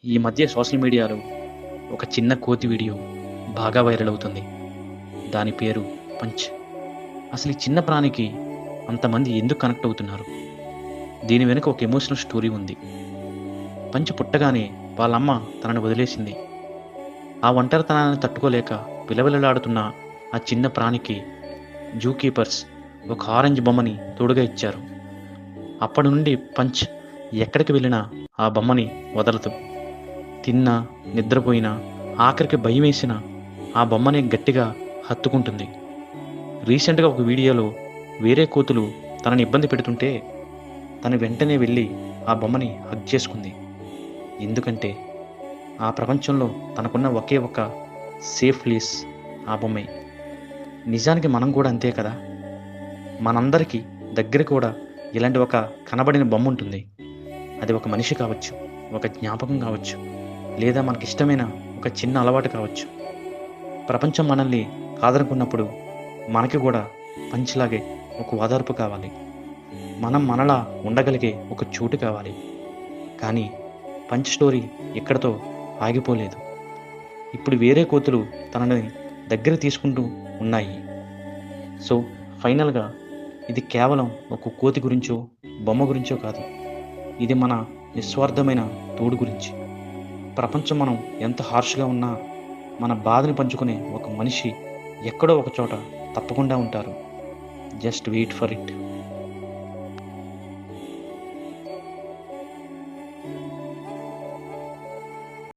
ఈ మధ్య సోషల్ మీడియాలో ఒక చిన్న కోతి వీడియో బాగా వైరల్ అవుతుంది. దాని పేరు పంచ్. అసలు ఈ చిన్న ప్రాణికి అంతమంది ఎందుకు కనెక్ట్ అవుతున్నారు? దీని వెనుక ఒక ఎమోషనల్ స్టోరీ ఉంది. పంచ్ పుట్టగానే వాళ్ళమ్మ తనని వదిలేసింది. ఆ ఒంటరితనాన్ని తట్టుకోలేక విలవిలలాడుతున్న ఆ చిన్న ప్రాణికి జూ కీపర్స్ ఒక ఆరెంజ్ బొమ్మని తోడుగా ఇచ్చారు. అప్పటి నుండి పంచ్ ఎక్కడికి వెళ్ళినా ఆ బొమ్మని వదలదు. తిన్నా, నిద్రపోయినా, ఆఖరికి భయమేసినా ఆ బొమ్మని గట్టిగా హత్తుకుంటుంది. రీసెంట్‌గా ఒక వీడియోలో వేరే కోతులు తనని ఇబ్బంది పెడుతుంటే తను వెంటనే వెళ్ళి ఆ బొమ్మని హగ్ చేసుకుంది. ఎందుకంటే ఆ ప్రపంచంలో తనకున్న ఒకే ఒక సేఫ్ ప్లేస్ ఆ బొమ్మే. నిజానికి మనం కూడా అంతే కదా! మనందరికీ దగ్గర కూడా ఇలాంటి ఒక కనబడిన బొమ్మ ఉంటుంది. అది ఒక మనిషి కావచ్చు, ఒక జ్ఞాపకం కావచ్చు, లేదా మనకిష్టమైన ఒక చిన్న అలవాటు కావచ్చు. ప్రపంచం మనల్ని కాదనుకున్నప్పుడు మనకి కూడా పంచ్‌లాగే ఒక ఓదార్పు కావాలి. మనం మనలా ఉండగలిగే ఒక చోటు కావాలి. కానీ పంచ్ స్టోరీ ఇక్కడితో ఆగిపోలేదు. ఇప్పుడు వేరే కోతులు తనని దగ్గర తీసుకుంటూ ఉన్నాయి. సో, ఫైనల్‌గా ఇది కేవలం ఒక కోతి గురించో, బొమ్మ గురించో కాదు. ఇది మన నిస్వార్థమైన తోడు గురించి. ప్రపంచం మనం ఎంత హార్ష్‌గా ఉన్నా మన బాధని పంచుకునే ఒక మనిషి ఎక్కడో ఒక చోట తప్పకుండా ఉంటారు. Just wait for it.